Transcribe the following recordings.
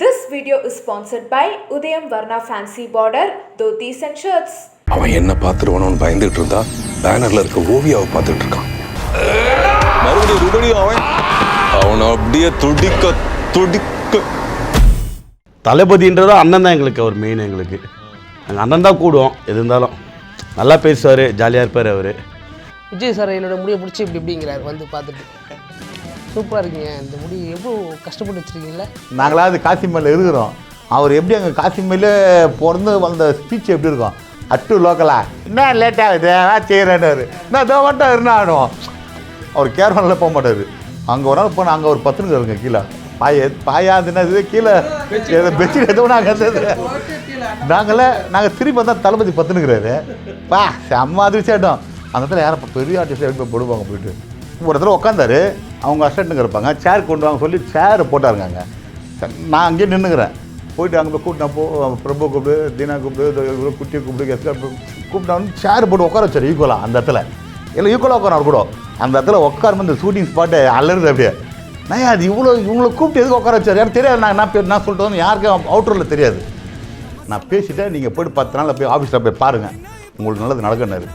This video is sponsored by Udayam Varna Fancy Border, Dhotis and Shirts. அவன் என்ன பார்த்துருவானு பயந்துட்டு இருந்தா பேனர்ல இருக்க ஓவியாவை பார்த்துட்டு இருக்கான். மறுபடியும் அவனை அப்படியே துடிக்க தளபதின்றது அண்ணன் தான் எங்களுக்கு அவர் மெயின். எங்களுக்கு எங்கள் அண்ணன் தான் கூடுவோம். எது இருந்தாலும் நல்லா பேசுவார், ஜாலியாக இருப்பார் அவர். விஜய் சார் என்னோட முடியை பிடிச்சி இப்படிங்கிறார் வந்து பார்த்துட்டு. சூப்பராக இருக்கீங்க, இந்த முடி எவ்வளோ கஷ்டப்பட்டு வச்சுருக்கீங்களா? நாங்களாவது காசிமேல இருக்கிறோம். அவர் எப்படி அங்கே காசிமேல பிறந்து வந்த ஸ்பீச் எப்படி இருக்கும்? அட்டு லோக்கலா என்ன லேட் ஆகுது செய்கிறேன்னாரு. என்ன இதோ மட்டும் இருந்தா ஆடுவோம். அவர் கேரளாவில் போக மாட்டார். அங்கே ஒரு நாள் போனால் அங்கே ஒரு பத்துனுங்க இருங்க கீழே பாயாதுன்னு கீழே பெட்ஷீட் எதுவும் நாங்கள் திருப்பி வந்தால் தளபதி பத்துனுங்கிறாரு. செம்ம அதிர்ச்சியாட்டம். அந்த இடத்துல யாரும் பெரிய ஆர்டிஸ்ட் எடுத்து போடுவாங்க. போயிட்டு ஒரு இடத்துல உட்காந்தாரு. அவங்க அசிஸ்டண்ட்டுங்க இருப்பாங்க. சேர் கொண்டு வாங்க சொல்லி சேர் போட்டாருங்க. அங்கே நான் அங்கேயே நின்றுக்கிறேன். போயிட்டு அங்கே போய் கூப்பிட்டா பிரபு கூப்பிடு, தீனா கூப்பிடு, குட்டியை கூப்பிடு, எஸ்கா கூப்பிட்டான்னு சேர் போட்டு உட்கார வச்சார் ஈக்குவலாக. அந்த இடத்துல இல்லை ஈக்குவலாக உட்கார கூட அந்த இடத்துல உட்காருமே இந்த ஷூட்டிங் ஸ்பாட்டு அலருது அப்படியே. நான் அது இவங்களை கூப்பிட்டு எதுக்கு உட்கார வச்சார் எனக்கு தெரியாது. நான் சொல்லிட்டு யாருக்கும் அவுட்டரில் தெரியாது. நான் பேசிட்டேன். நீங்கள் போய்ட்டு 10 நாளில் போய் ஆஃபீஸில் போய் பாருங்கள், உங்களுக்கு நல்லது நடக்கணாரு.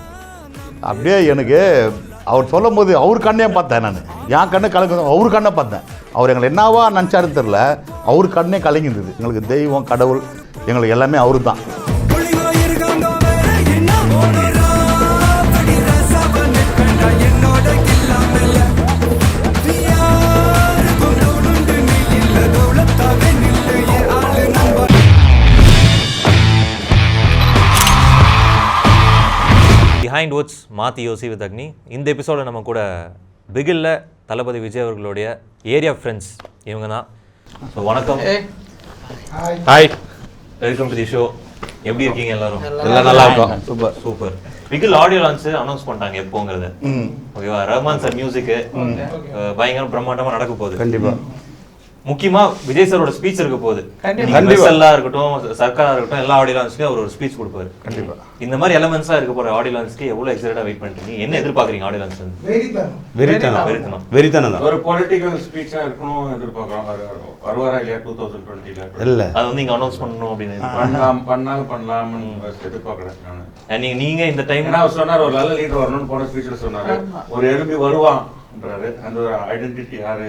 அப்படியே எனக்கு அவர் சொல்லும் போது அவர் கண்ணையும் பார்த்தேன். நான் என் கண்ணை கலங்க அவர் கண்ணை பார்த்தேன். அவர் எங்களை என்னவா நினச்சாருன்னு தெரில, அவர் கண்ணே கலங்கிருந்தது. எங்களுக்கு தெய்வம் கடவுள் எங்களுக்கு எல்லாமே அவரு தான். பிஹைண்ட் வுட்ஸ் மாற்றி யோசி வித் அக்னி. இந்த எபிசோட நம்ம கூட பிகில்ல தளபதி விஜய் அவர்களுடைய ஏரியா ஃப்ரெண்ட்ஸ் இவங்க தான். ஸோ வணக்கம், hi, welcome to the show. எப்படி இருக்கீங்க எல்லாரும்? எல்லாம் நல்லா இருக்கும். Super super. Bigil audio launch announce பண்ணிட்டாங்க எப்போங்கிறது. ஓகேவா? ரஹ்மான் சார் மியூசிக்கு பயங்கர பிரம்மாண்டமாக நடக்க போகுது. கண்டிப்பாக. முக்கியமா விஜய் சாரோட ஸ்பீச் இருக்க போகுது. எல்லாம் இருக்கட்டும், சர்க்காரா இருக்கட்டும், எல்லா ஆடியோ லான்ச்லயும் அவர் ஒரு ஸ்பீச் கொடுப்பாரு. கண்டிப்பா இந்த மாதிரி எலமெண்ட்ஸா இருக்க போற ஆடியோ லான்ச்க்கு எவ்வளவு எக்ஸைட்டடா வெயிட் பண்றீங்க? என்ன எதிர்பார்க்கறீங்க ஆடியோ லான்ச்? வெறித்தனம் ஒரு பொலிட்டிக்கல் ஸ்பீச்சா இருக்கணும் எதிர்பார்க்கறோம். வருவாரா இல்லையா 2020ல? இல்ல, அது வந்து நீங்க அனௌன்ஸ் பண்ணணும் அப்படின்னு பண்ணலாம்னு எதிர்பார்க்கறேன். நீங்க இந்த டைம் அவர் சொன்னார் ஒரு நல்ல லீடர் வரணும்னு போன ஸ்பீச்ல சொன்னாரு. ஒரு எழும்பி வருவான்ன்றாரு. அந்த ஒரு ஐடென்டிட்டி யாரா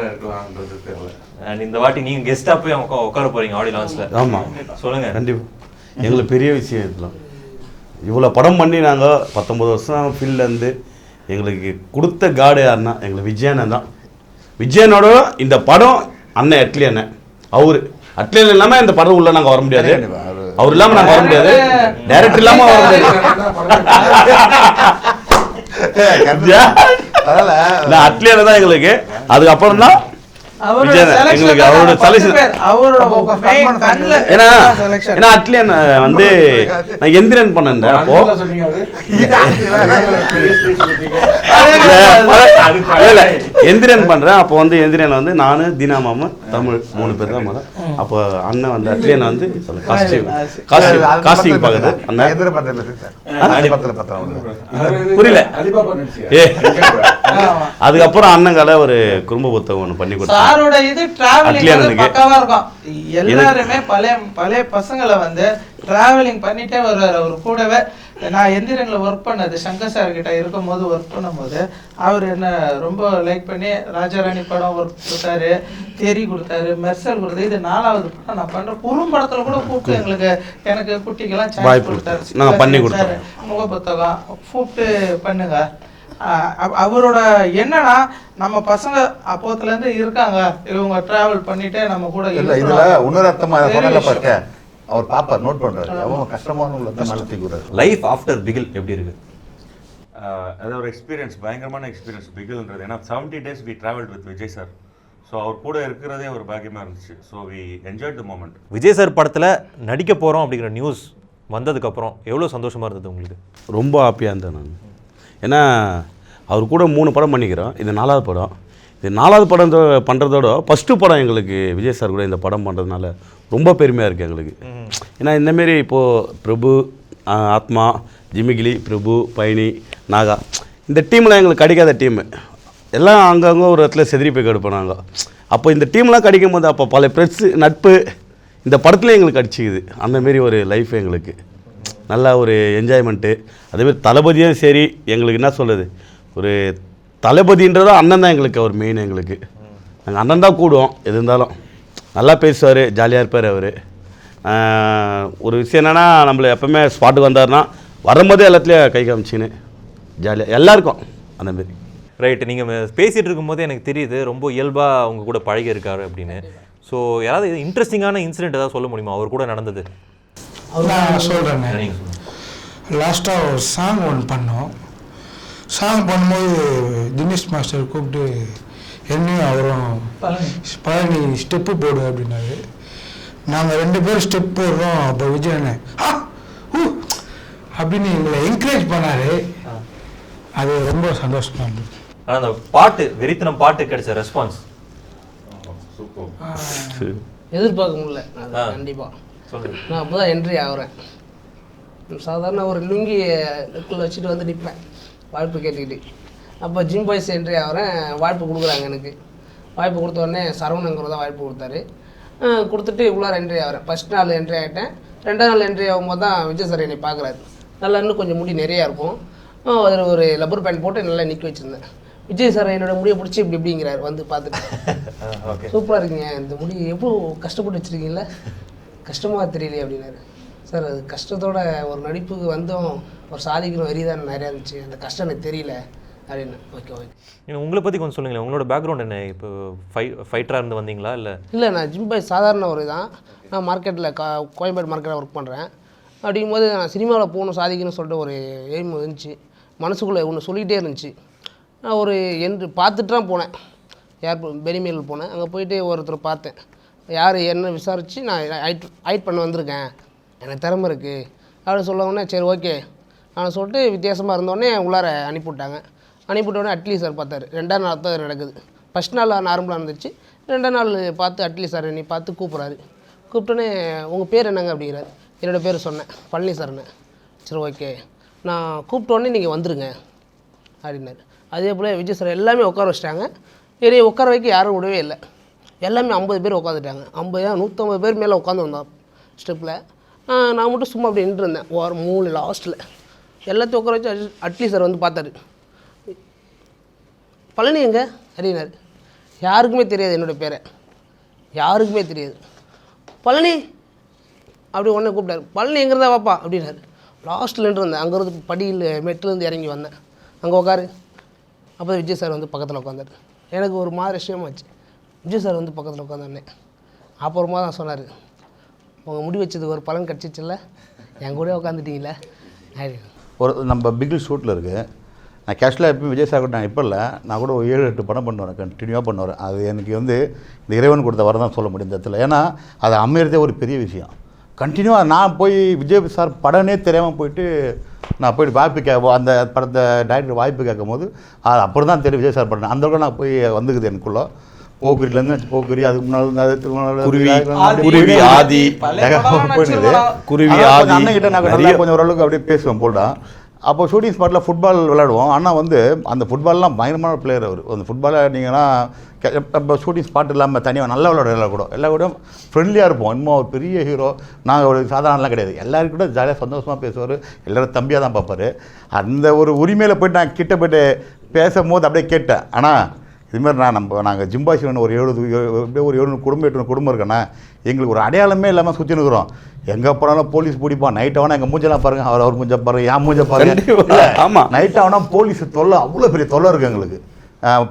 இருக்கலாம்ன்றது தெரியல. அண்ட் இந்த வாட்டி நீங்க கெஸ்டா போய் உட்கார போறீங்க ஆடியோ லான்ச்ல. ஆமா, சொல்லுங்க. கண்டிப்பா எங்களுக்கு பெரிய விஷயம் இதெல்லாம். இவ்வளோ படம் பண்ணி நாங்கள் 19 வருஷம் ஃபீல்ட்லேருந்து எங்களுக்கு கொடுத்த காடு யாருன்னா எங்களுக்கு விஜயண்ணன் தான். விஜயனோட இந்த படம் அண்ணன் அட்லி அண்ணன். அவர் அட்லி இல்லாமல் இந்த படம் உள்ள நாங்கள் வர முடியாது. அவர் இல்லாமல் நாங்கள் வர முடியாது. டைரக்டர் இல்லாமல் வர முடியாது. அட்லி அண்ணன் தான் எங்களுக்கு. அதுக்கப்புறம் தான் எங்களுக்கு அவரோட ஏன்னா அட்லி வந்து நான் எந்திரன் பண்ணேன். அப்போ எந்திரன் பண்றேன். அப்போ வந்து எந்திரன் வந்து நானு, தீனா மாமா, தமிழ் 3 பேர் தான் முதல். அப்போ அண்ணன் வந்து அட்லி அண்ணன் வந்து காஸ்டிங் பாக்குது. புரியல. அதுக்கப்புறம் அண்ணங்கால ஒரு குடும்ப புத்தகம் ஒன்று பண்ணி கொடுத்தாங்க. எல்லாருமே பழைய பசங்களை வந்து டிராவலிங் பண்ணிட்டே வருவார். அவர் கூடவே நான் எந்திரன்ல ஒர்க் பண்ணது சங்கர் சார் கிட்ட இருக்கும் போது ஒர்க் பண்ணும்போது அவர் என்ன ரொம்ப லைக் பண்ணி ராஜாராணி படம் ஒர்க் கொடுத்தாரு, தெரி கொடுத்தாரு, மெர்சல் கொடுத்தாரு. இது 4வது படம் நான் பண்ற குறும்படத்துல கூட கூப்பிட்டு எனக்கு குட்டிக்கெல்லாம் சான்ஸ் கொடுத்தாரு. முக புத்தகம் கூப்பிட்டு பண்ணுங்க. அவரோட என்னன்னா நம்ம பசங்க அப்போத்துல இருந்து இருக்காங்க, இவங்க டிராவல் பண்ணிட்டே நம்ம கூட. இல்ல இதுல இன்னொரு அர்த்தமா பார்க்க அவர் பாப்பா நோட் பண்றாரு. அவங்க கஷ்டமான லைஃப் ஆஃப்டர் பிகில் எப்படி இருக்கு? அது ஒரு எக்ஸ்பீரியன்ஸ், பயங்கரமான எக்ஸ்பீரியன்ஸ் பிகில்ன்றது. ஏன்னா 70 days we traveled with Vijay sir. So அவர் கூட இருக்கிறதே ஒரு பாக்கியமாக இருந்துச்சு. So we enjoyed the moment. Vijay sir படத்தில் நடிக்க போகிறோம் அப்படிங்கிற நியூஸ் வந்ததுக்கப்புறம் எவ்வளோ சந்தோஷமாக இருந்தது உங்களுக்கு? ரொம்ப ஹாப்பியாக இருந்தேன் நான். ஏன்னா அவர் கூட 3 படம் பண்ணிக்கிறோம். இது 4வது படம். இது 4வது படம் பண்ணுறதோட ஃபஸ்ட்டு படம் எங்களுக்கு விஜய் சார் கூட இந்த படம் பண்ணுறதுனால ரொம்ப பெருமையாக இருக்குது எங்களுக்கு. ஏன்னா இந்தமாரி இப்போது பிரபு, ஆத்மா, ஜிமிகிலி, பிரபு, பயணி, நாகா, இந்த டீமில் எங்களுக்கு கிடைக்காத டீமு. எல்லாம் அங்கங்கே ஒரு இடத்துல செதிரி போய் கெடுப்போம். நாங்கள் அப்போ இந்த டீம்லாம் கிடைக்கும் போது அப்போ பல ப்ரெஸ்ஸு நட்பு இந்த படத்துல எங்களுக்கு அடிச்சிக்குது. அந்தமாரி ஒரு லைஃப் எங்களுக்கு நல்லா ஒரு என்ஜாய்மெண்ட்டு. அதேமாதிரி தளபதியும் சரி, எங்களுக்கு என்ன சொல்லுது, ஒரு தளபதின்றதும் அண்ணன் தான் எங்களுக்கு அவர் மெயின். எங்களுக்கு நாங்கள் அண்ணன் தான் கூடுவோம். எது இருந்தாலும் நல்லா பேசுவார், ஜாலியாக இருப்பார் அவர். ஒரு விஷயம் என்னென்னா, நம்மளை எப்போவுமே ஸ்பாட்டுக்கு வந்தார்னா வரும்போதே எல்லாத்துலேயும் கை காமிச்சின்னு ஜாலியாக எல்லாருக்கும் அந்தமாரி. ரைட், நீங்கள் பேசிகிட்டு இருக்கும்போது எனக்கு தெரியுது ரொம்ப இயல்பாக அவங்க கூட பழகி இருக்காரு அப்படின்னு. ஸோ யாராவது இன்ட்ரெஸ்டிங்கான இன்சிடென்ட் ஏதாவது சொல்ல முடியுமா அவர் கூட நடந்தது? நான் சொல்கிறேங்க. லாஸ்ட்டாக ஒரு சாங் ஒன்று பண்ணோம். சாங் பண்ணும்போது தினேஷ் மாஸ்டர் கூப்பிட்டு என்னையும் அவரும் பழனி ஸ்டெப்பு போடு அப்படின்னாரு. நாங்கள் 2 பேரும் ஸ்டெப் போடுறோம். அப்போ விஜயண்ணே அப்படின்னு எங்களை என்கரேஜ் பண்ணார். அது ரொம்ப சந்தோஷமாக இருந்தது. ஆனால் அந்த பாட்டு வெறித்தனம் பாட்டு கிடைச்ச ரெஸ்பான்ஸ் எதிர்பார்க்க முடியல. அது கண்டிப்பாக சொல்லுங்கள். நான் அப்போ தான் என்ட்ரி ஆகிறேன். சாதாரண ஒரு லுங்கி நெக்கில் வச்சுட்டு வந்து நிற்பேன் வாய்ப்பு கேட்டுக்கிட்டு. அப்போ ஜிம் பாய்ஸ் என்ட்ரி ஆகிறேன். வாய்ப்பு கொடுக்குறாங்க எனக்கு. வாய்ப்பு கொடுத்த உடனே சரவணங்கிறத தான் வாய்ப்பு கொடுத்தாரு. கொடுத்துட்டு உள்ளார என்ட்ரி ஆகிறேன். ஃபஸ்ட் நாள் என்ட்ரி ஆகிட்டேன். 2ஆம் நாள் என்ட்ரி ஆகும்போது தான் விஜய் சார் என்னை பார்க்குறாரு. நல்லா இன்னும் கொஞ்சம் முடி நிறையா இருக்கும். அதில் ஒரு லப்பர் பேண்ட் போட்டு நல்லா நிற்க வச்சுருந்தேன். விஜய் சார் என்னோட முடியை பிடிச்சி இப்படிங்கிறார் வந்து பார்த்துட்டு. சூப்பராக இருக்குங்க, இந்த முடி எவ்வளோ கஷ்டப்பட்டு வச்சுருக்கீங்கள, கஷ்டமாக தெரியலையே அப்படின்னாரு. சார் அது கஷ்டத்தோட ஒரு நடிப்புக்கு வந்தும் ஒரு சாதிக்கணும் வெறி தான் நிறையா இருந்துச்சு, அந்த கஷ்டம் எனக்கு தெரியல அப்படின்னு. Okay okay. உங்களை பற்றி கொஞ்சம் சொல்லுங்களேன். உங்களோட பேக்ரவுண்ட் என்ன? இப்போ ஃபைட்டராக இருந்து வந்தீங்களா இல்லை? இல்லை, நான் ஜிம் பாய் சாதாரண ஒரு தான். நான் மார்க்கெட்டில் கோயம்பேடு மார்க்கெட்டில் ஒர்க் பண்ணுறேன். அப்படிங்கும்போது நான் சினிமாவில் போகணும் சாதிக்கணும்னு சொல்லிட்டு ஒரு எய்ம் இருந்துச்சு மனசுக்குள்ளே. ஒன்று சொல்லிகிட்டே இருந்துச்சு. நான் ஒரு என்று பார்த்துட்டு தான் போனேன். பெனிமேல் போனேன். அங்கே போயிட்டு ஒருத்தர் பார்த்தேன். யார் என்ன விசாரித்து நான் ஹைட் பண்ண வந்திருக்கேன், எனக்கு திறமை இருக்குது அப்படின்னு சொல்லவுடனே சரி ஓகே நான் சொல்லிட்டு வித்தியாசமாக இருந்தோடனே உள்ளார அனுப்பிவிட்டாங்க. அனுப்பிவிட்டோடனே அட்லி சார் பார்த்தாரு. 2ஆம் நாள் தான் நடக்குது. ஃபஸ்ட் நாள் நார்மலாக இருந்துச்சு. 2ஆம் நாள் பார்த்து அட்லி சார் என்னை பார்த்து கூப்பிட்றாரு. கூப்பிட்டோன்னே உங்கள் பேர் என்னங்க அப்படிங்கிறாரு. என்னோடய பேர் சொன்னேன், பழனி சார்னு. சரி ஓகே நான் கூப்பிட்டோடனே நீங்கள் வந்துடுங்க அப்படின்னாரு. அதே போல் விஜய் சார் எல்லாமே உட்கார வச்சிட்டாங்க. என்னை உட்கார வைக்க யாரும் விடவே இல்லை. எல்லாமே 50 பேர் உட்காந்துட்டாங்க. 150 பேர் மேலே உட்காந்து வந்தோம் ஸ்டெப்பில். நான் மட்டும் சும்மா அப்படி நின்றுருந்தேன் ஒரு மூணு லாஸ்ட்டில். எல்லாத்தையும் உட்கார வச்சு அட்லி சார் வந்து பார்த்தாரு. பழனி எங்க அப்படின்னாரு. யாருக்குமே தெரியாது என்னோடய பேரை, யாருக்குமே தெரியாது. பழனி அப்படி உடனே கூப்பிட்டாரு. பழனி எங்கிறதா வாப்பா அப்படின்னாரு. லாஸ்ட்டில் நின்றுருந்தேன். அங்கேருந்து படியில் மெட்டிலேருந்து இறங்கி வந்தேன். அங்கே உட்காரு. அப்போ விஜய் சார் வந்து பக்கத்தில் உட்காந்தாரு. எனக்கு ஒரு மாதிரி விஷயமாச்சு. விஜய் சார் வந்து பக்கத்தில் உட்காந்தோடனே அப்புறமா தான் சொன்னார், உங்கள் முடி வச்சதுக்கு ஒரு பலன் கிடச்சிச்சில்ல, என் கூட உட்காந்துட்டீங்களே. ஒரு நம்ம பிகில் ஷூட்டில் இருக்குது. நான் கேஷுவலாக எப்பயும் விஜய் சார் கூட நான் இப்போ இல்லை, நான் கூட ஒரு 7-8 படம் பண்ணுவேன், கண்டினியூவாக பண்ணுவேன். அது எனக்கு வந்து இந்த இறைவன் கொடுத்த வரம் தான் சொல்ல முடியும் இந்த இடத்துல. ஏன்னா அது அமையிறதே ஒரு பெரிய விஷயம். கண்டினியூவாக நான் போய் விஜய் சார் படமே தெரியாமல் போயிட்டு நான் போய்ட்டு வாய்ப்பு அந்த படத்தை டைரக்டர் வாய்ப்பு கேட்கும் போது அது அப்புறம் தான் தெரியும் விஜய் சார் படம். அந்த அளவுக்கு நான் போய் வந்துக்குது எனக்குள்ளே. போக்குரிலேருந்து போக்குரி, அதுக்கு முன்னாடி குருவி ஆதி போயிடுது. குருவி ஆதி அண்ணன்கிட்ட நான் கொஞ்சம் ஓரளவுக்கு அப்படியே பேசுவேன் போல்டா. அப்போ ஷூட்டிங் ஸ்பாட்டில் ஃபுட்பால் விளையாடுவோம். ஆனால் வந்து அந்த ஃபுட்பால்லாம் பயங்கரமான பிளேயர் அவர். அந்த ஃபுட்பாலை நீங்கன்னா இப்போ ஷூட்டிங் ஸ்பாட் இல்லாமல் தனியாக நல்லா விளையாட எல்லா கூட ஃப்ரெண்ட்லியாக இருப்போம். இன்னும் ஒரு பெரிய ஹீரோ நாங்கள் ஒரு சாதாரணலாம் கிடையாது. எல்லாரும் கூட ஜாலியாக சந்தோஷமாக பேசுவார். எல்லோரும் தம்பியாக தான் பார்ப்பார். அந்த ஒரு உரிமையில் போய்ட்டு நான் கிட்ட போய்ட்டு பேசும்போது அப்படியே கேட்டேன். ஆனால் இதுமாதிரி நாங்கள் ஜிம்பாஷிவன் ஒரு 700 குடும்பம் 800 குடும்பம் இருக்கேண்ணா, எங்களுக்கு ஒரு அடையாளமே இல்லாமல் சுற்றி நிற்கிறோம். எங்கே போனாலும் போலீஸ் பிடிப்பான். நைட் ஆனால் எங்கள் மூஞ்செல்லாம் பாருங்கள், அவர் மூஞ்ச பாருங்கள், என் மூஞ்ச பாருங்கள். ஆமாம், நைட் ஆனால் போலீஸ் தொல்லை, அவ்வளோ பெரிய தொல்லை இருக்குது எங்களுக்கு.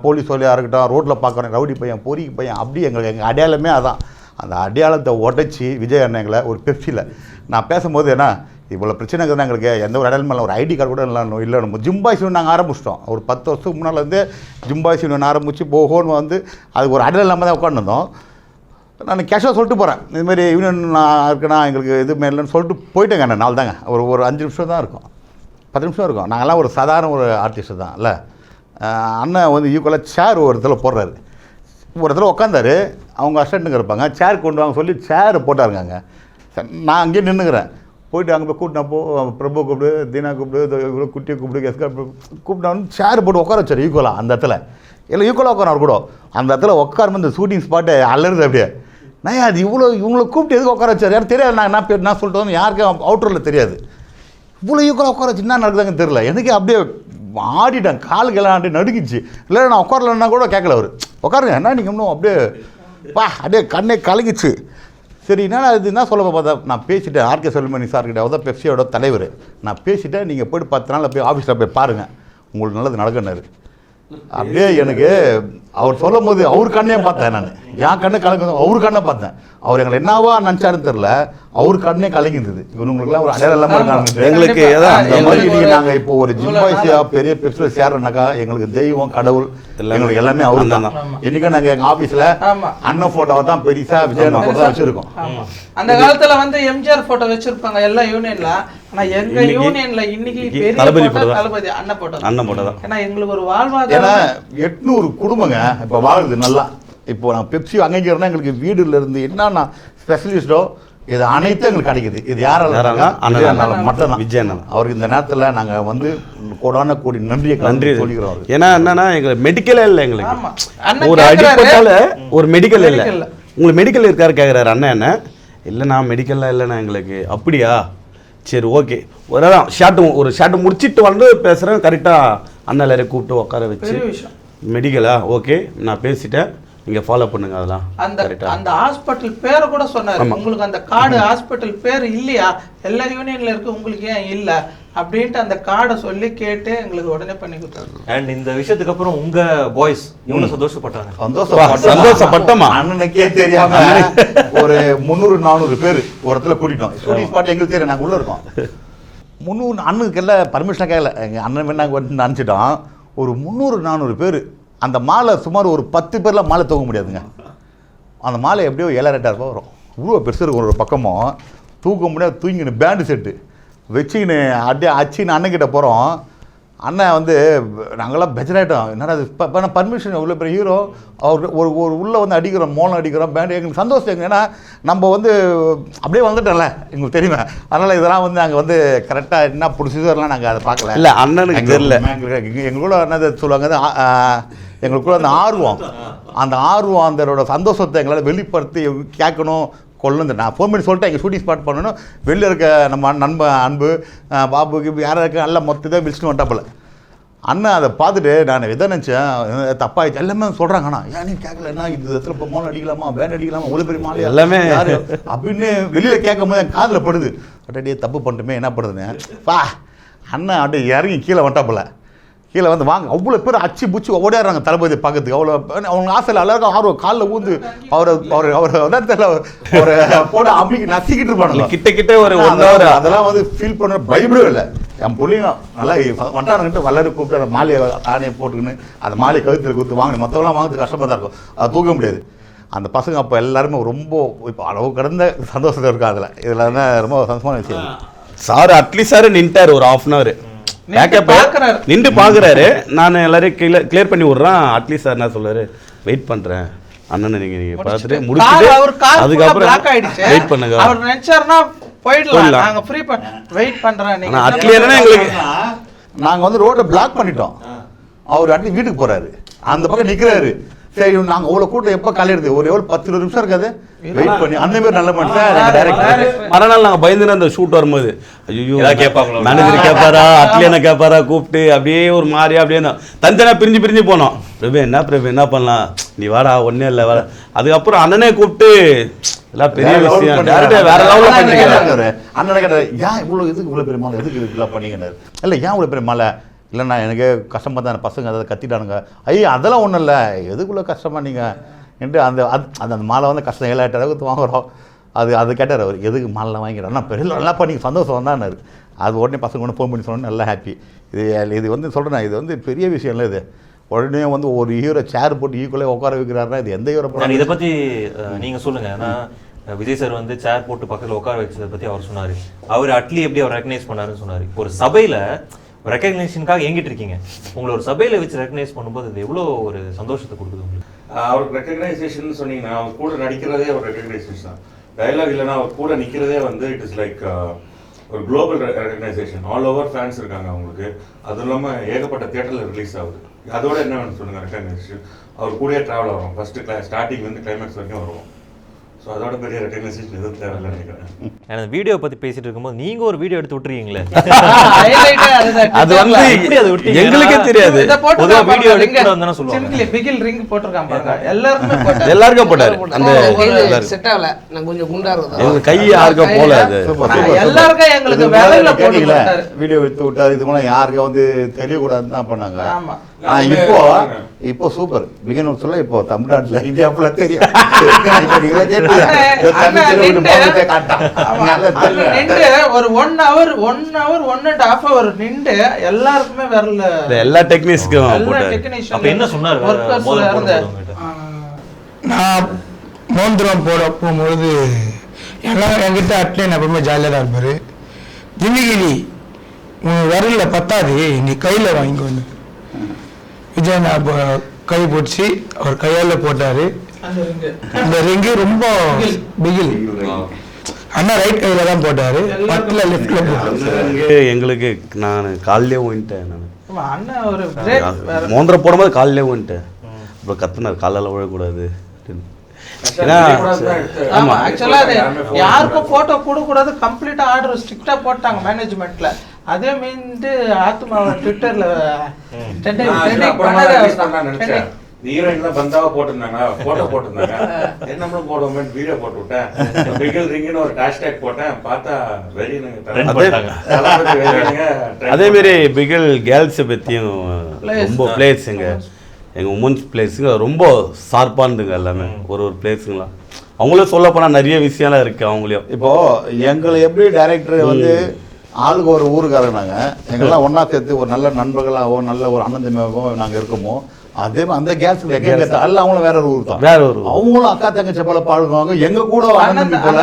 போலீஸ் தொல்லையாக இருக்கட்டும், ரோட்டில் பார்க்குறோம் ரவுடி பையன், பொறிக்கு பையன், அப்படி எங்கள் அடையாளமே அதான். அந்த அடையாளத்தை உடைச்சி விஜய் அண்ணங்களை ஒரு பெப்சியில் நான் பேசும்போது ஏன்னா இவ்வளோ பிரச்சனைங்க தான் எங்களுக்கு. எந்த ஒரு அடையாளம் ஒரு ஐடி கார்டு கூட இல்லை. நம்ம ஜிம்பாஷிவன் நாங்கள் ஆரம்பிச்சிட்டோம். ஒரு 10 வருஷத்துக்கு முன்னால் வந்து ஜிம்பாஷிவன் ஆரம்பித்து போகோன்னு வந்து அது ஒரு அடையாளம் இல்லாமல் தான் உட்காந்துருந்தோம். நான் கேஷுவாக சொல்லிட்டு போகிறேன், இதுமாரி யூனியன் நான் இருக்கேன்னா எங்களுக்கு எதுவுமே இல்லைன்னு சொல்லிட்டு போயிட்டேங்க. அந்த நாள் தாங்க ஒரு 5 நிமிஷம் தான் இருக்கும், 10 நிமிஷம் இருக்கும். நாங்கள்லாம் ஒரு சாதாரண ஒரு ஆர்டிஸ்ட்டு தான் இல்லை. அண்ணன் வந்து ஈக்குவலாக சேர் ஒரு இடத்துல போடுறாரு. ஒரு இடத்துல உட்காந்தாரு, அவங்க அசிஸ்டண்ட்டுங்க இருப்பாங்க, சேர் கொண்டு வாங்க சொல்லி சேரை போட்டாருங்க. நான் அங்கேயே நின்றுக்கிறேன். போய்ட்டு அங்கே போய் கூட்டினப்போ பிரபு கூப்பிடு, தீனா கூப்பிடு, இவ்வளோ குட்டியை கூப்பிடு, எஸ்கா கூப்பிட்டான்னு சேர் போட்டு உட்கார வச்சார் ஈக்குவலாக அந்த இடத்துல. எல்லாம் ஈக்குவலாக உட்கார கூட அந்த இடத்துல உட்காரும்போது இந்த ஷூட்டிங் ஸ்பாட்டு அலருது அப்படியே. நான் அது இவங்களை கூப்பிட்டு எதுக்கு உட்கார வச்சார் யாரும் தெரியாது. நான் சொல்லிட்டு வந்து யாருக்கும் அவுட்டரில் தெரியாது. இவ்வளோ ஈக்குவலாக உட்கார வச்சு என்ன நடக்குதுன்னு தெரியல. எனக்கு அப்படியே ஆடிட்டேன், காலுக்கெல்லாம் ஆடி நடுங்கிச்சு. இல்லை நான் உட்காரலன்னா கூட கேட்கல. அவர் உட்காருங்க என்ன நீங்கள் இன்னும் அப்படியே அப்படியே கண்ணே கலங்கிச்சு. சரி என்னடா இது என்ன சொல்ல பார்த்தா நான் பேசிட்டேன் ஆர்கே செல்வமணி சார்கிட்ட. அவர் தான் பெப்சியோட தலைவர். நான் பேசிட்டேன், நீங்கள் போய்ட்டு 10 நாளில் போய் ஆஃபீஸில் போய் பாருங்கள், உங்களுக்கு நல்லது நடக்குன்னாரு. அப்படியே எனக்கு அவர் சொல்லும் போது அவர் கண்ணே பார்த்தேன். நான் என் கண்ணை கலங்க அவர் கண்ணை பார்த்தேன். அவர் எங்களை என்னவா நினச்சாருன்னு தெரில, அவர் கண்ணே கலங்கிருந்தது. இவங்களுக்குலாம் ஒரு அடையாளம் இல்லாமல் இருக்காங்க. எங்களுக்கு அந்த மாதிரி நீங்கள் நாங்கள் இப்போ ஒரு ஜிம்பாய்ஸியா பெரிய பெப்சில் சேர்றோம்னாக்கா எங்களுக்கு தெய்வம் கடவுள் எங்களுக்கு எல்லாமே அவரு தான். இன்னைக்கு நாங்கள் எங்கள் ஆஃபீஸில் அண்ணன் ஃபோட்டோவை தான் பெருசாக விஜய் ஃபோட்டோ தான் வச்சுருக்கோம். அந்த காலத்துல வந்து எம்ஜிஆர் போட்டோ வச்சிருப்பாங்க எல்லா யூனியன்ல. ஆனா எங்க யூனியன்ல இன்னைக்கு பெரிய தளபதி அண்ணன் போட்டோ தான். ஏன்னா எங்களுக்கு ஒரு வாழ்வாதாரம். ஏன்னா 800 குடும்பங்க இப்போ வாழுது நல்லா. இப்போ நான் பெப்சி அங்கீகாரம்னா எங்களுக்கு வீடுல இருந்து என்னன்னா ஸ்பெஷலிஸ்டோ இது அனைத்தும் எங்களுக்கு கிடைக்குது. இது யாரால மட்டும் தான் விஜய் அண்ணன். அவருக்கு இந்த நேரத்தில் நாங்கள் வந்து கோடான கோடி நன்றி சொல்லிக்கிறோம். ஏன்னா என்னன்னா எங்களுக்கு மெடிக்கலே இல்லை. எங்களுக்கு ஒரு அடிப்பட்டால ஒரு மெடிக்கல் இல்லை. உங்களுக்கு மெடிக்கல் இருக்காரு கேட்குறாரு அண்ணன். என்ன இல்லைண்ணா மெடிக்கல்லாம் இல்லைண்ணா எங்களுக்கு. அப்படியா சரி ஓகே. ஒரு ஷார்ட்டு முடிச்சுட்டு வந்து பேசுகிறேன். கரெக்டாக அண்ணன் எல்லாரையும் கூப்பிட்டு உட்கார வச்சு மெடிக்கலா ஓகே நான் பேசிட்டேன், நீங்கள் ஃபாலோ பண்ணுங்க. அதெல்லாம் அந்த ஹாஸ்பிட்டல் பேரை கூட சொன்னார். உங்களுக்கு அந்த கார்டு ஹாஸ்பிட்டல் பேர் இல்லையா, எல்லா யூனியன்ல இருக்கு, உங்களுக்கு ஏன் இல்லை அப்படின்ட்டு அந்த கார்டை சொல்லி கேட்டு எங்களுக்கு உடனே பண்ணி கொடுத்தாரு. அண்ட் இந்த விஷயத்துக்கு அப்புறம் உங்க பாய்ஸ் எவ்வளவு சந்தோஷப்பட்டாங்க? சந்தோஷப்பட்டோமா அண்ணனுக்கே தெரியாம ஒரு 300-400 பேர் ஒரு இடத்துல கூட்டிட்டோம். ஷூட்டிங் ஸ்பாட் எங்களுக்கு தெரியும், நாங்கள் உள்ள இருக்கோம். 300 அண்ணனுக்கு எல்லாம் பர்மிஷனாக கேட்கல. எங்கள் அண்ணன் நாங்கள் வந்து நினச்சிட்டோம். ஒரு 300-400 பேர் அந்த மாலை சுமார் ஒரு 10 பேர்லாம் மாலை தூக்க முடியாதுங்க. அந்த மாலை எப்படியோ 7,000-8,000 ரூபா வரும். இவ்வளோ பெருசு இருக்கும். ஒரு பக்கமும் தூக்க முடியாது. தூங்கின்னு பேண்டு செட்டு வச்சுக்கின்னு அப்படியே அச்சின்னு அண்ணன்கிட்ட போகிறோம். அண்ணன் வந்து நாங்களாம் பெஜராயிட்டோம். என்னடா அது இப்போ நான் பர்மிஷன் எவ்வளோ பெரிய ஹீரோ அவர் ஒரு உள்ளே வந்து அடிக்கிறோம், மோளம் அடிக்கிறோம், பேண்டு எங்களுக்கு சந்தோஷம் எங்க. ஏன்னா நம்ம வந்து அப்படியே வந்துட்டோம்ல எங்களுக்கு தெரியுமே. அதனால் இதெல்லாம் வந்து நாங்கள் வந்து கரெக்டாக என்ன ப்ரொசீஜர்லாம் நாங்கள் அதை பார்க்கல. இல்லை அண்ணனுக்கு தெரியல. எங்களுக்குள்ள என்னது சொல்லுவாங்க, எங்களுக்குள்ள அந்த ஆர்வம் அதோட சந்தோஷத்தை எங்களால் வெளிப்படுத்தி கேட்கணும் கொள்ளுந்து. நான் ஃபோன் பண்ணி சொல்லிட்டேன் எங்கள் ஷூட்டிங் ஸ்பாட் பண்ணணும். வெளியில் இருக்க நம்ம நண்பன் அன்பு பாபுக்கு யாராக இருக்க நல்லா மொத்தத்தை விழிச்சுட்டு வந்துட்டாப்பில். அண்ணன் அதை பார்த்துட்டு நான் எதை நினச்சேன் தப்பாயிடுச்சு எல்லாமே சொல்கிறாங்க. ஆனால் ஏன் நீ கேட்கலன்னா இந்த இடத்துல இப்போ மோளம் அடிக்கலாமா, பேண்ட் அடிக்கலாமா, ஒரு பெரிய மாலை எல்லாமே யார் அப்படின்னு வெளியில் கேட்கும் போது என் காதில் படுது. அப்படியே தப்பு பண்ணிட்டுமே என்ன படுதுன்னு அண்ணன் அப்படியே இறங்கி கீழே வந்துட்டாப்பில். கீழே வந்து வாங்க அவ்வளோ பேர் அச்சு புச்சு ஓடிடுறாங்க தளபதி பார்க்கறதுக்கு. அவ்வளோ அவங்க ஆசையில் எல்லாருக்கும் ஆர்வம் காலில் ஊந்து அவர் போட அம்மிக்கு நசிக்கிட்டு இருப்பாங்க. கிட்ட ஒரு அதெல்லாம் வந்து ஃபீல் பண்ண பயப்படவே இல்லை. என் பிள்ளைங்க நல்லா வண்டானுக்கிட்ட வல்லரை கூப்பிட்டு அந்த மாலையை தானே போட்டுக்கின்னு அந்த மாலையை கழுத்தில் கொடுத்து வாங்க. மற்றவங்களாம் வாங்கிறது கஷ்டமாக தான் இருக்கும், அதை தூக்க முடியாது. அந்த பசங்க அப்போ எல்லாருமே ரொம்ப இப்போ அளவு கடந்த சந்தோஷத்தில் இருக்கா. இதில் தான் ரொம்ப சந்தோஷமான விஷயம். சார் அட்லீஸ்ட் சார் நின்ட்டார் ஒரு 1/2 hour நின்று பார்க்குறாரு. நான் எல்லாரையும் கிளியர் பண்ணி விட்றேன். அட்லீஸ்ட் சார் என்ன சொல்றாரு, வெயிட் பண்ணுறேன் அண்ணனை நீங்கள் பார்த்துட்டு முடிச்சுட்டு அதுக்கப்புறம் வெயிட் பண்ணுங்க. அவர் நினைச்சாருன்னா போயிடலாம், நாங்க ஃப்ரீ வெயிட் பண்றேன். அட்லீஸ்ட் எங்களுக்கு நாங்கள் வந்து ரோட்டை பிளாக் பண்ணிட்டோம். அவர் அட்லீஸ்ட் வீட்டுக்கு போறாரு, அந்த பக்கம் நிற்கிறாரு. சரி நாங்கள் அவ்வளோ கூட்டம் எப்போ காலையிடுது ஒரு எவ்வளோ 10-20 நிமிஷம் இருக்காது வெயிட் பண்ணி அந்த மாதிரி நல்ல மனுஷன். மறுநாள் நாங்கள் பயந்துன்னு அந்த ஷூட் வரும்போது ஐயோ கேட்பாங்க, மேனேஜர் கேட்பாரா, அட்லியனை கேட்பாரா கூப்பிட்டு அப்படியே ஒரு மாதிரி அப்படியே தனித்தனியாக பிரிஞ்சு போனோம். பிரபு என்ன பண்ணலாம், நீ வாடா ஒன்னே இல்லை வாடா. அதுக்கப்புறம் அண்ணனே கூப்பிட்டு எல்லாம் பெரிய விஷயம் வேற லெவலில் பண்ணிக்கிறாரு. அண்ணனை கேட்டார், ஏன் இவ்வளோ பெரிய மாலை எதுக்கு இதெல்லாம் பண்ணிக்கினாரு. இல்லை ஏன் இவ்வளோ பெரிய மாலை இல்லைண்ணா எனக்கு கஷ்டமாக தான் பசங்க அதை கத்திட்டானுங்க. ஐயா அதெல்லாம் ஒன்றும் இல்லை, எதுக்குள்ளே கஷ்டமாக நீங்கள் என்று அந்த மாலை வந்து கஷ்டம் 7,000 வாங்குகிறோம். அது கேட்டார் அவர், எதுக்கு மாலைலாம் வாங்கிக்கிறோம். பெரிய நல்லா பண்ணி சந்தோஷம் தான். அது உடனே பசங்க ஒன்று ஃபோன் பண்ணி சொன்னோன்னு நல்லா ஹாப்பி. இது வந்து சொல்கிறேன், இது வந்து பெரிய விஷயம் இல்லை. இது உடனே வந்து ஒரு ஹீரோ சேர் போட்டு ஈக்குவலே உட்கார வைக்கிறாருன்னா இது எந்த ஹீரோ பண்ண. இதை பற்றி நீங்கள் சொல்லுங்கள். ஏன்னா விஜய் சார் வந்து சேர் போட்டு பக்கத்தில் உட்கார வச்சதை பற்றி அவர் சொன்னார். அவர் அட்லி எப்படி அவர் ரெக்கக்னைஸ் பண்ணாருன்னு சொன்னார். ஒரு சபையில் ரெக்கக்னேஷனுக்காக ஏங்கிட்டு இருக்கீங்க, உங்களை ஒரு சபையில் வச்சு ரெக்கக்னைஸ் பண்ணும்போது அது எவ்வளோ ஒரு சந்தோஷத்தை கொடுக்குது உங்களுக்கு? அவருக்கு ரெக்கக்னைசேஷன் சொன்னீங்கன்னா அவர் கூட நடிக்கிறதே ஒரு ரெக்கக்னைசேஷன் தான். டயலாக் இல்லைன்னா அவர் கூட நிற்கிறதே வந்து இட் இஸ் லைக் ஒரு global recognition, all over fans இருக்காங்க அவங்களுக்கு. அதுவும் இல்லாமல் ஏகப்பட்ட தியேட்டரில் ரிலீஸ் ஆகுது. அதோட என்ன வேணும் சொல்லுங்கள், ரெகக்னைசேஷன். அவர் கூடயே ட்ராவல் ஆகும், ஃபஸ்ட்டு ஸ்டார்டிங் வந்து கிளைமேக்ஸ் வரைக்கும் வருவோம். ஸோ அதோட பெரிய ரெகக்னைசேஷன் எதுவும் தேவையில்லை நினைக்கிறேன். அந்த வீடியோ பற்றி பேசிட்டு இருக்கும்போது நீங்கள் ஒரு வீடியோ எடுத்து விட்டுருக்கீங்களே, அது வந்து எங்களுக்கே தெரியாது. வீடியோ எடுக்க வந்தானே சொல்லுவாங்க பிகில் ரிங் போட்டிருக்கான் பாருங்க, எல்லாருக்கும் போட்டாரு. அந்த செட் ஆகல, நான் கொஞ்சம் குண்டா இருக்கேன், கை யாருக்கும் போல அது எல்லாருக்கும் எங்களுக்கு வேலையில போட்டுட்டாரு. வீடியோ எடுத்து விட்டாரு. இது மூலம் யாருக்கும் வந்து தெரியக்கூடாதுன்னு தான் பண்ணாங்க. ஆமா, இப்போ சூப்பர் பிகின் சொல்ல இப்போ தமிழ்நாட்டுல இந்தியா ஃபுல்லா தெரியும். ஒரு 1 hour 1.5 hour நின்று எல்லாருக்குமே வரல, எல்லா டெக்னீஷியனும் அப்ப என்ன சொன்னாரு? நான் மோந்திரம் போட போகும்பொழுது எல்லாம் என்கிட்ட அட்லைன் எப்பவுமே ஜாலியாக தான் இருப்பார். திமிகிலி உன் விரலில் பத்தாது, நீ கையில் வாங்கிக்கோ. விஜய் நான் கை போச்சு, அவர் கையால் போட்டார். அந்த ரிங்கு ரொம்ப பிகில். அண்ணா ரைட் கையில் தான் போட்டார், பத்தில் லெஃப்டில் போட்டார். எங்களுக்கு நான் காலையிலே ஓயிட்டேன். நான் மோந்திரம் போடும்போது காலையிலே ஓயிட்டேன். அப்புறம் கத்துனார் காலையில் விழக்கூடாது. யாருக்கும் போட்டோ கொடுக்கூடாது, கம்ப்ளீட்டா ஆர்டர் ஸ்ட்ரிக்டா போட்டாங்க மேனேஜ்மெண்ட்ல. அதே மீண்டு ஆத்மாவை ட்விட்டர்ல ஹீரோயின் பந்தாவா போட்டிருந்தாங்க, போட்டோ போட்டிருந்தாங்க. நம்மளும் போடுவோமே வீடியோ போட்டு விட்டேன், பிகில் ரிங்னு ஒரு ஹேஷ்டேக் போட்டேன். பார்த்தா அதே மாதிரி பிகில் கேர்ள்ஸை பற்றியும் ரொம்ப பிளேஸுங்க, எங்கள் உமன்ஸ் பிளேஸுங்க ரொம்ப ஷார்ப்பானதுங்க எல்லாமே. ஒரு பிளேஸுங்களாம் அவங்களும் சொல்ல போனால் நிறைய விஷயம்லாம் இருக்குது அவங்களையும். இப்போது எங்களை எப்படி டைரக்டர் வந்து ஆளுக்கு ஒரு ஊருக்காரங்க, நாங்கள் எங்கெல்லாம் ஒன்றா சேர்த்து ஒரு நல்ல நண்பர்களாகவோ நல்ல ஒரு அண்ணந்தமையாகவோ நாங்கள் இருக்கோமோ, அதே மாதிரி அந்த கேர்ள்ஸ் எல்லாம் அவங்களும் வேற ஒரு ஊர் தான், வேற ஒரு அவங்களும் அக்கா தங்கச்சி போல பாடுவாங்க, எங்க கூட போல.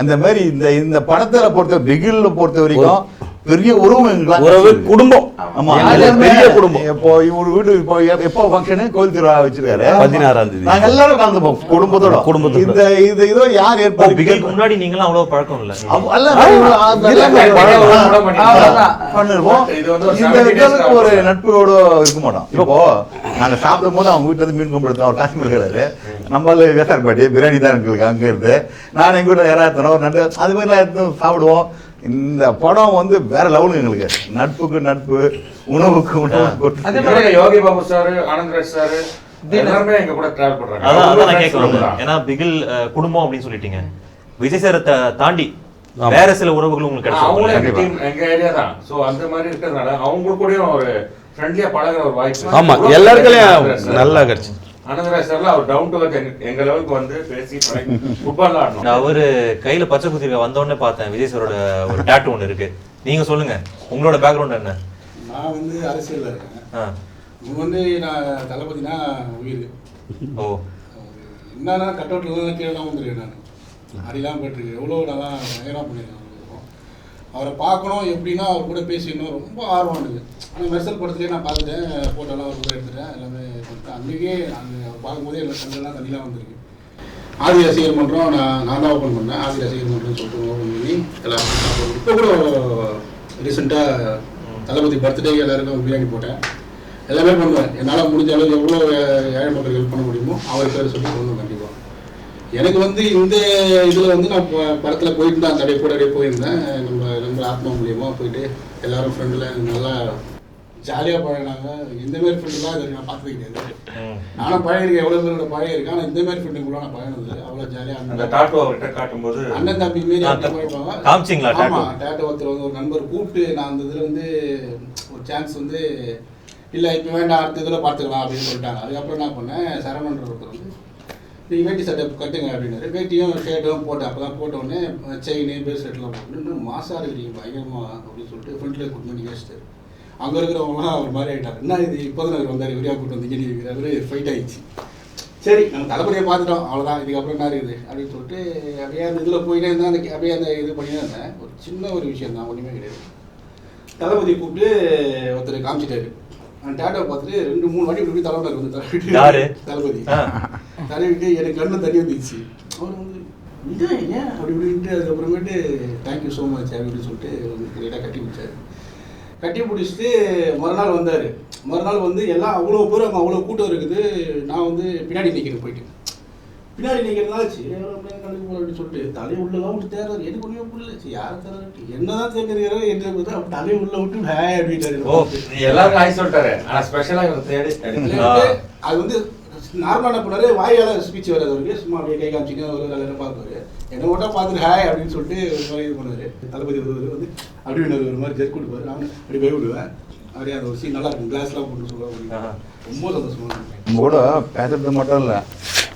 அந்த மாதிரி இந்த படத்துல பொறுத்த பிகில்ல பொறுத்த வரைக்கும் பெரிய உறவு குடும்பம். ஆமா, பெரிய குடும்பம். இப்போ இவரு வீடு இப்போ எப்போ ஃபங்க்ஷனு கோயில் திருவிழா வச்சிருக்காரு 16ஆம் தேதி. நாங்க எல்லாரும் கலந்துப்போம் குடும்பத்தோட. இந்த இதோ யார் ஏற்பாடு பிகிலுக்கு முன்னாடி நீங்களாம் அவ்வளவு பழக்கம் இல்லை பண்ணிருப்போம். இந்த விதத்துக்கு ஒரு நட்போட இருக்க மாட்டோம். இப்போ நாங்க சாப்பிடும் போது அவங்க வீட்டுல இருந்து மீன் கும்பிடுறோம். அவர் காஷ்மீர் கிடையாது, நம்மள வேசார்பாட்டி பிரியாணி தான் எங்களுக்கு அங்க இருந்து. நான் எங்க வீட்டுல யாராவது ஒரு நண்டு அது மாதிரிலாம் எடுத்து சாப்பிடுவோம். இந்த படம் வந்து வேற லெவலுங்க எங்களுக்கு. நட்புக்கு நட்பு, உணவுக்கு உணவு. அதே மாதிரி யோகி பாபு சார், ஆனந்த்ராஜ் சார் எல்லாருமே எங்க கூட டிராவல் பண்றாங்க. அதான் நான் கேட்கிறேன், ஏன்னா பிகில் குடும்பம் அப்படின்னு சொல்லிட்டீங்க, விஜய் சாரை தாண்டி வேற சில உறவுகளும் உங்களுக்கு கிடைக்கும். எங்க ஏரியா தான். சோ அந்த மாதிரி இருக்கிறதுனால அவங்க கூடயும் ஒரு ஃப்ரெண்ட்லியா பழகுற ஒரு வாய்ப்பு. ஆமா, எல்லாருக்கும் நல்லா கிடைச்சு. ஆனந்தராஜ் சார்ல அவர் டவுன் டு எர்த் எங்க லெவலுக்கு வந்து பேசி ஃபுட்பால் ஆடணும். அவரு கையில பச்சை குத்திருக்க வந்தோடனே பார்த்தேன் விஜய் சாரோட ஒரு டாட்டூ ஒன்று இருக்கு. நீங்க சொல்லுங்க உங்களோட பேக்ரவுண்ட் என்ன? நான் வந்து அரசியல்ல இருக்கேன். இது வந்து நான் தளபதினா உயிர். ஓ, என்னன்னா கட் அவுட்லாம் கீழே தான் வந்துருக்கேன். நான் அடிலாம் போயிட்டுருக்கு. எவ்வளோ நல்லா பயங்கரமாக பண்ணியிருக்கேன். அவரை பார்க்கணும் எப்படின்னா அவர் கூட பேசிடணும் ரொம்ப ஆர்வம் இருக்குது. ஆனால் மெர்சல் படத்துலேயே நான் பார்த்துட்டேன், ஃபோட்டோலாம் அவர் கூட எடுத்துட்டேன், எல்லாமே கொடுத்தேன். அன்றைக்கே அங்கே பார்க்கும்போதே எல்லாம் கண்டெல்லாம் தண்ணிலாம் வந்திருக்கு. ஆதி ரசிகர் மன்றம் நான் தான் ஓப்பன் பண்ணேன். ஆதி ரசிகர் மன்றம்னு சொல்லிட்டு ஓப்பன் பண்ணி எல்லாருக்கும் இப்போ கூட ரீசெண்டாக தளபதி பர்த்டே எல்லாருக்கும் பிரியாணி போட்டேன். எல்லாமே பண்ணுவேன். என்னால் முடிஞ்ச அளவுக்கு எவ்வளோ ஏழை மக்களுக்கு ஹெல்ப் பண்ண முடியுமோ அவர் பேர் சொல்லி பண்ணுவேன். கண்டிப்பாக எனக்கு வந்து இந்த இதில் வந்து நான் படத்தில் போயிட்டு தான் அப்படியே கூட அப்படியே போயிருந்தேன். நம்ம ஆத்மா மூலியமாக போயிட்டு எல்லாரும் ஃப்ரெண்டில் நல்லா ஜாலியாக பழகினாங்க. இந்தமாரி ஃப்ரெண்டுலாம் இது நான் பார்த்தது கிடையாது. நானும் பழகிருக்கேன், எவ்வளோ பேரோட பழகிருக்கேன். ஆனால் இந்தமாரி ஃப்ரெண்டுக்குள்ள நான் பழகினது அவ்வளோ ஜாலியாக காட்டும்போது அண்ணன் தம்பி மாரி பழகிப்பாங்க. ஆமாம், டேட்டோ ஒருத்தர் வந்து ஒரு நண்பர் கூப்பிட்டு நான் அந்த இதில் வந்து ஒரு சான்ஸ் வந்து இல்லை இப்போ வேண்டாம் அடுத்த இதில் பார்த்துக்கலாம் அப்படின்னு சொல்லிட்டாங்க. அதுக்கப்புறம் என்ன பண்ணேன், சரவணன்ற ஒருத்தர் வந்து நீங்கள் வேட்டி சட்டை கட்டுங்க அப்படின்னாரு. வேட்டியும் ஷர்ட்டும் போட்டேன். அப்போ தான் போட்டோடனே செயின் பேஸ்லெட்லாம் போட்டு இன்னும் மாசாக இருக்கிறீங்க பயங்கரமாக அப்படின்னு சொல்லிட்டு ஃப்ரெண்ட்லேயே கூட்டு பண்ணி கேச்சிட்டாரு. அங்கே இருக்கிறவங்களாம் ஒரு மாதிரி ஆகிட்டார். என்ன இது இப்போ தான் அவர் வந்தார், விரியா கூட்டு வந்து இங்கே இருக்கிறாரு. ஃபைட் ஆகிடுச்சு. சரி நம்ம தளபதியை பார்த்துட்டோம், அவ்வளோதான், இதுக்கப்புறம் என்ன இருக்குது அப்படின்னு சொல்லிட்டு அப்படியே அந்த இதில் போயிட்டே இருந்தேன். அந்த அப்படியே அந்த இது பண்ணியே இருந்தேன். ஒரு சின்ன ஒரு விஷயம் தான், ஒன்றுமே கிடையாது. தளபதியை கூப்பிட்டு ஒருத்தர் காமிச்சிட்டாரு. அந்த டேட்டோ பார்த்துட்டு 2-3 வாட்டி இப்படி தலைவனர் வந்து தடவிட்டு தளபதி தடவிட்டு எனக்கு கண்ணு தண்ணி வந்துச்சு. அவர் வந்து இது ஏன் அப்படி இப்படின்ட்டு அதுக்கப்புறமேட்டு தேங்க்யூ ஸோ மச் அப்படின்னு சொல்லிட்டு கிரேட்டாக கட்டி பிடிச்சாரு. கட்டி பிடிச்சிட்டு மறுநாள் வந்தார். மறுநாள் வந்து எல்லாம் அவ்வளோ பேர் அங்கே அவ்வளோ கூட்டம் இருக்குது. நான் வந்து பின்னாடி நிற்கிறேன். போயிட்டு பின்னாடி நிற்கிறதுனாச்சு அப்படின்னு சொல்லிட்டு தலையை உள்ளதான் விட்டு தேர்றாரு. எனக்கு ஒன்றுமே புரியல. யாரை தேர்றாரு என்ன தான் தேர்க்கிறாரோ என்று தலையை உள்ள விட்டு ஹே அப்படின்ட்டாரு. எல்லாரும் ஹாய் சொல்லிட்டாரு. ஆனால் ஸ்பெஷலாக தேடி அது வந்து நார்மலாக என்ன பண்ணாரு, வாயால் ஸ்பீச் வராது அவருக்கு. சும்மா அப்படியே கை காமிச்சிங்க ஒரு வேலை பார்ப்பாரு. என்ன ஓட்டா பார்த்துட்டு ஹாய் அப்படின்னு சொல்லிட்டு ஒரு மாதிரி இது பண்ணுவார். தளபதி வந்து அப்படின்னு ஒரு மாதிரி ஜெர்க் கொடுப்பாரு. நான் அப்படி போய் விடுவேன். அப்படியே அந்த ஒரு சீன் நல்லா இருக்கும். கிளாஸ்லாம் போட்டு சொல்லுவாங்க. ரொம்ப சந்தோஷமா இருக்கும். நம்ம கூட பேசுறது மட்டும் இல்லை,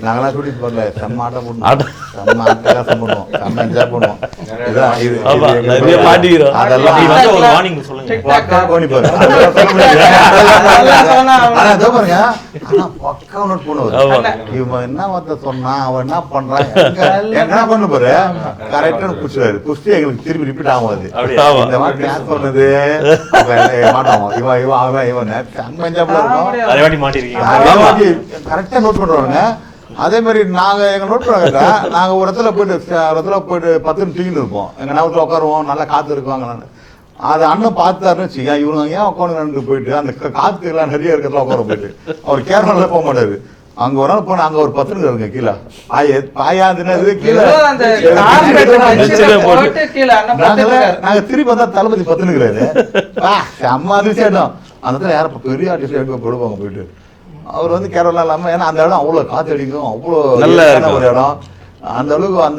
நாங்களாம் கூட்டிட்டு போகல, செம்ம ஆட்டம் போடணும், செம்ம ஆட்டம் பண்ணுவோம், செம்ம என்ஜாய் பண்ணுவோம். இவன் என்ன வார்த்தை சொன்னா, அவன் என்ன பண்றான், என்ன பண்ண போற கரெக்டா புடிச்சுவாரு. புடிச்சு எங்களுக்கு திரும்பி ரிப்பீட் ஆகாது. இந்த மாதிரி கிளாஸ் பண்ணது மாட்டோம். இவன் இவன் அவன் இவன் செம்ம என்ஜாய் இருக்கும். கரெக்டா நோட் பண்றவங்க. அதே மாதிரி நாங்கள் எங்கள் நோட் பண்ணுறாங்க. நாங்கள் ஒரு இடத்துல போயிட்டு 10 நிமிஷம் தூங்கிட்டு இருப்போம். எங்கள் நேரத்தில் உட்காருவோம், நல்லா காற்று இருக்குவாங்க. நான் அது அண்ணன் பார்த்தாருன்னு வச்சுக்கா, இவங்க ஏன் உட்காந்து போயிட்டு அந்த காற்றுலாம் நிறைய இருக்கிறதுல உட்கார போயிட்டு அவர் கேரளாவில் போக மாட்டாரு. அங்கே ஒரு நாள் போனால் அங்கே ஒரு 10 நிமிஷம் இருக்கு கீழே பாயாதுன்னு கீழே. நாங்கள் திருப்பி வந்தால் தளபதி 10 நிற்கிறாரு. செம்ம அதிர்ச்சியாயிட்டோம். அந்த இடத்துல யாரும் பெரிய ஆர்டிஸ்ட் எடுக்க போடுவாங்க போயிட்டு. அவர் வந்து கேரளா இல்லாமல், ஏன்னா அந்த இடம் அவ்வளோ காற்று அடிக்கும், அவ்வளோ நல்ல ஒரு இடம். அந்த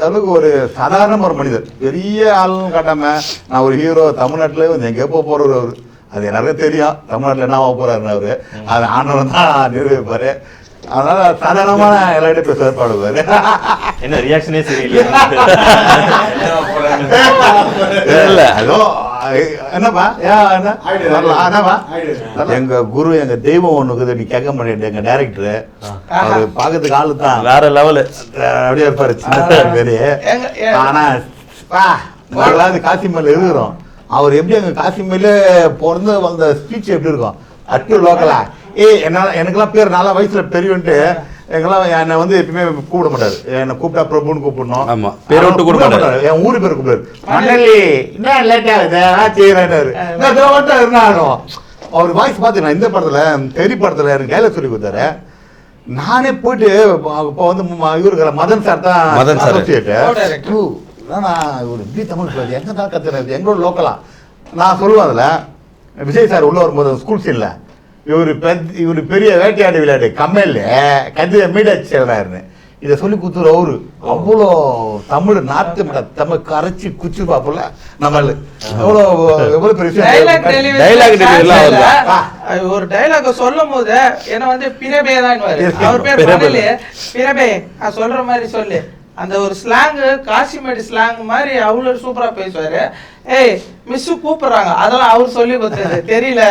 அளவுக்கு ஒரு சாதாரண ஒரு மனிதர், பெரிய ஆளுன்னு காட்டாம நான் ஒரு ஹீரோ. தமிழ்நாட்டில் வந்து எங்கே போகிறவர் அவர், அது எல்லாருக்கும் தெரியும். தமிழ்நாட்டில் என்ன ஆக போகிறாருன்னு அவர் அது ஆண்டவன் தான் நிரூபிப்பார். அதனால சாதாரணமான எல்லார்ட்டையும் பேச பாடுவார். என்ன ரியாக்ஷனே சரியில்லை. அதோ என்னப்பா என்னப்பா எங்க குரு எங்க தெய்வம் ஒண்ணுக்குது, நீ கேட்க மாட்டேன். எங்க டைரக்டர் அவரு பாக்கிறதுக்கு ஆளு தான் வேற லெவலு, அப்படியே இருப்பாரு, சின்ன பெரிய. ஆனா காசிமேல இருக்கிறோம். அவர் எப்படி எங்க காசிமேல பிறந்து வந்த ஸ்பீச் எப்படி இருக்கும், அட்டு லோக்கலா. எனக்கெல்லாம் பேர் 4 வயசுல பெரியவன்ட்டு எங்கெல்லாம் என்னை வந்து எப்பயுமே கூப்பிட மாட்டாரு. என்னை கூப்பிட்டா பிரபுன்னு கூப்பிடணும். ஆமா, பேர் விட்டு கூப்பிட மாட்டாரு. என் ஊரு பேர் கூப்பிடாரு. மண்ணல்லி என்ன லேட் ஆகுது செய்யறாரு. அவர் வாய்ஸ் பார்த்து நான் இந்த படத்துல தெரி படத்துல எனக்கு டைலாக் சொல்லி கொடுத்தாரு. நானே போயிட்டு இப்போ வந்து இவரு மதன் சார் தான் அசோசியேட். ஒரு இப்படி தமிழ் பேர் எங்க தான் கத்துறது, எங்களோட லோக்கலா நான் சொல்லுவேன். அதுல விஜய் சார் உள்ள வரும்போது ஸ்கூல் சீன்ல இவரு பெரிய வேட்டையாடு விளையாடு கம்மல் கதிர மீடாச்சு சொல்றாருன்னு இதை சொல்லி கொடுத்துரு. அவரு அவ்வளோ தமிழ் நாட்டு தமிழ் கரைச்சி குச்சி பாப்பல நம்ம எவ்வளவு பெரிய ஒரு டைலாக் சொல்லும் போது என்ன வந்து பிரபே தான் அவர் பேர் பிரபே சொல்ற மாதிரி சொல்லு. அந்த ஒரு ஸ்லாங்கு காசிமேடு ஸ்லாங் மாதிரி அவ்வளோ சூப்பரா பேசுவாரு. ஏய் மிஸ்ஸு கூப்பிடுறாங்க, அதெல்லாம் அவர் சொல்லி கொடுத்தது தெரியல,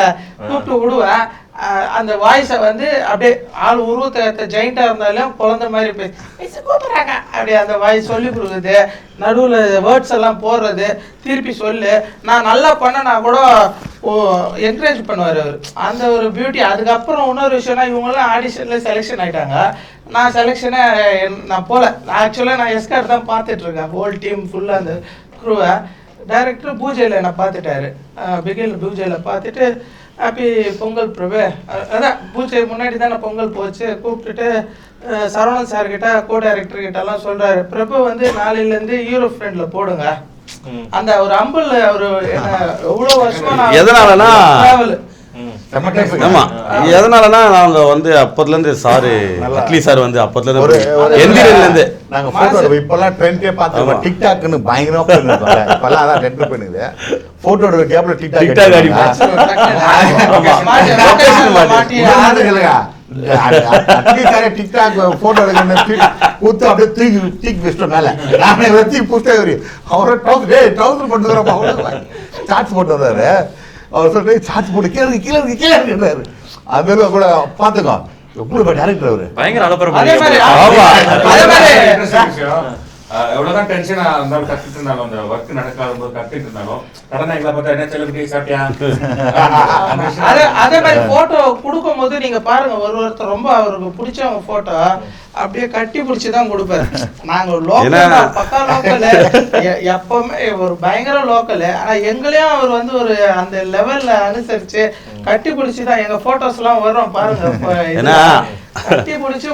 கூப்பிட்டு விடுவேன். அந்த வாய்ஸை வந்து அப்படியே ஆள் உருவத்தை ஜெயிண்டா இருந்தாலும் குழந்தை மாதிரி பேசி கூப்பிடுறாங்க, அப்படியே அந்த வாய்ஸ் சொல்லி கொடுக்குறது. நடுவில் வேர்ட்ஸ் எல்லாம் போடுறது, திருப்பி சொல்லு, நான் நல்லா பண்ணனா கூட என்கரேஜ் பண்ணுவார் அவர். அந்த ஒரு பியூட்டி. அதுக்கப்புறம் இன்னொரு விஷயம்னா இவங்கெல்லாம் ஆடிஷனில் செலெக்ஷன் ஆகிட்டாங்க. நான் செலெக்ஷனை நான் போகல. ஆக்சுவலாக நான் எஸ்கார்ட் தான் பார்த்துட்ருக்கேன் ஹோல் டீம் ஃபுல்லாக அந்த க்ரூவை. டைரக்டர் பூஜையில் என்னை பார்த்துட்டாரு. பிகில் பூஜையில் பார்த்துட்டு ஹாப்பி பொங்கல் பிரபு, அதான் பூஜை முன்னாடி தான் நான் பொங்கல் போச்சு. கூப்பிட்டுட்டு சரவணன் சார்கிட்ட கோ டைரக்டர் கிட்டலாம் சொல்கிறாரு, பிரபு வந்து நாளையிலேருந்து ஹீரோ ஃப்ரெண்டில் போடுங்க. அந்த ஒரு அம்பிள் அவரு என்ன எவ்வளோ வருஷமா எதனாலனா டிராவல். ஆமா, எதனாலனா நாங்க வந்து அப்பத்துலேருந்து சாரு அட்லி சார் வந்து அப்பத்துலேருந்து எந்திரிலேருந்து நாங்கள் ஃபோட்டோ இப்போல்லாம் ட்ரெண்டே பார்த்துருக்கோம். டிக்டாக்னு பயங்கரமாக போயிருந்தோம். இப்போல்லாம் அதான் ட்ரெண்ட் பண்ணுது. ஃபோட்டோட கேப்பில் டிக்டாக் அடி டிக்டாக் போட்டோ எடுத்து அப்படியே தூக்கி வச்சிட்டோம் மேல. நானே தூக்கி புத்தக அவரை ட்ரௌசர் போட்டு சார்ஜ் போட்டு வர்றாரு. அவர் சொல்ற சார்ஜ் போட்டு கீழே கீழே இருக்கு கீழே இருக்குறாரு. அது மாதிரி கூட பாத்துக்கோ எப்படி டைரக்டர் அவரு பயங்கர அலப்பறம். எவ்வளவுதான் டென்ஷனா இருந்தாலும் கத்துட்டு இருந்தாலும் அந்த ஒர்க் நடக்காத போது கத்துட்டு இருந்தாலும் கடனை எங்களை பார்த்தா என்ன செலிபிரிட்டி சாப்பிட்டியா. அதே மாதிரி போட்டோ கொடுக்கும் போது நீங்க பாருங்க, ஒருத்தர் ரொம்ப அவருக்கு பிடிச்சவங்க போட்டோ அப்படியே கட்டி பிடிச்சி தான் கொடுப்பாரு. நாங்கள் லோக்கல் பக்கா லோக்கல், எப்பவுமே ஒரு பயங்கர லோக்கல். ஆனால் எங்களையும் அவர் வந்து ஒரு அந்த லெவலில் அனுசரித்து கட்டி பிடிச்சி தான் எங்கள் ஃபோட்டோஸ்லாம் வரும் பாருங்க. கட்டி பிடிச்சி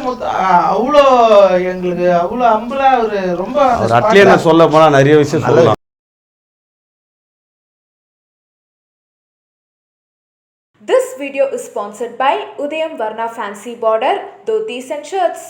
அவ்வளோ எங்களுக்கு அவ்வளோ அம்புலா அவர் ரொம்ப அட்லியே சொல்ல போனால் நிறைய விஷயம் சொல்லலாம். This video is sponsored by Udayam Varna Fancy Border, Dhotis and Shirts.